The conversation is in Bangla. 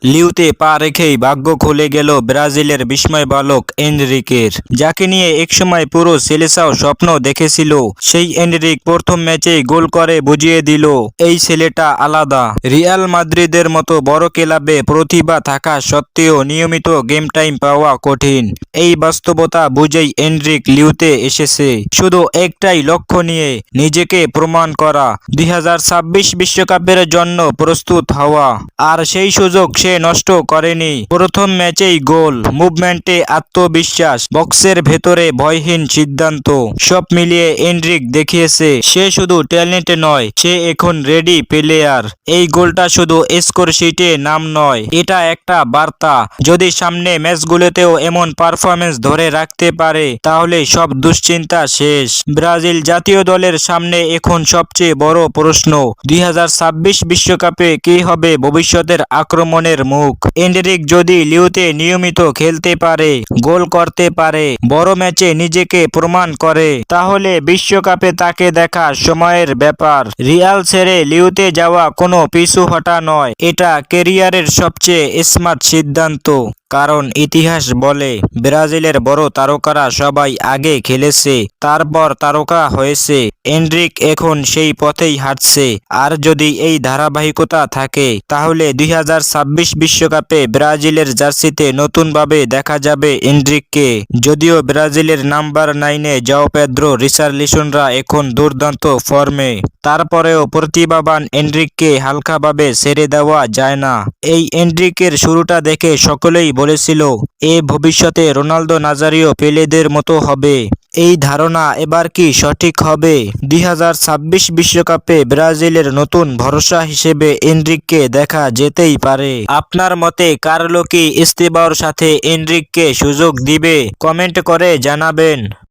লিওতে পা রেখেই ভাগ্য খুলে গেল ব্রাজিলের বিস্ময় বালক এনরিকের, যাকে নিয়ে একসময় পুরো সেলেসাও স্বপ্ন দেখেছিল। সেই এনরিক প্রথম ম্যাচেই গোল করে বুঝিয়ে দিল এই ছেলেটা আলাদা। রিয়াল মাদ্রিদের মতো বড় ক্লাবে প্রতিভা থাকা সত্ত্বেও নিয়মিত গেম টাইম পাওয়া কঠিন। এই বাস্তবতা বুঝেই এনরিক লিওতে এসেছে শুধু একটাই লক্ষ্য নিয়ে, নিজেকে প্রমাণ করা, 2026 বিশ্বকাপের জন্য প্রস্তুত হওয়া। আর সেই সুযোগ সে নষ্ট করেনি। প্রথম ম্যাচেই গোল, মুভমেন্টে আত্মবিশ্বাস, বক্সের ভেতরে ভয়হীন সিদ্ধান্ত, সব মিলিয়ে এনরিক দেখিয়েছে সে শুধু ট্যালেন্ট নয়, সে এখন রেডি প্লেয়ার। এই গোলটা শুধু স্কোর শিটে নাম নয়, এটা একটা বার্তা। যদি সামনে ম্যাচগুলোতেও এমন পারফরমেন্স ধরে রাখতে পারে তাহলে সব দুশ্চিন্তা শেষ। ব্রাজিল জাতীয় দলের সামনে এখন সবচেয়ে বড় প্রশ্ন, 2026 বিশ্বকাপে কে হবে ভবিষ্যতের আক্রমণের মুখ। এনরিক যদি লিওতে নিয়মিত খেলতে পারে, গোল করতে পারে, বড় ম্যাচে নিজেকে প্রমাণ করে, তাহলে বিশ্বকাপে তাকে দেখা সময়ের ব্যাপার। রিয়াল ছেড়ে লিওতে যাওয়া কোনো পিছু হটা নয়, এটা ক্যারিয়ারের সবচেয়ে স্মার্ট সিদ্ধান্ত। কারণ ইতিহাস বলে ব্রাজিলের বড় তারকারা সবাই আগে খেলেছে, তারপর তারকা হয়েছে। এনরিক এখন সেই পথেই হাঁটছে। আর যদি এই ধারাবাহিকতা থাকে তাহলে 2026 বিশ্বকাপে ব্রাজিলের জার্সিতে নতুনভাবে দেখা যাবে এনরিককে। যদিও ব্রাজিলের নাম্বার 9-এ জাও পেদ্রো, রিচার্লিসনরা এখন দুর্দান্ত ফর্মে, তারপরেও প্রতিভাবান এনরিককে হালকাভাবে ছেড়ে দেওয়া যায় না। এই এনরিকের শুরুটা দেখে সকলেই বলেছিল এ ভবিষ্যতে রোনালদো, নাজারিও, পেলেদের মতো হবে। এই ধারণা এবার কি সঠিক হবে? 2026 বিশ্বকাপে ব্রাজিলের নতুন ভরসা হিসেবে এনরিককে দেখা যেতেই পারে। আপনার মতে কার্লো কি ইস্তেবাওর সাথে এনরিককে সুযোগ দিবে? কমেন্ট করে জানাবেন।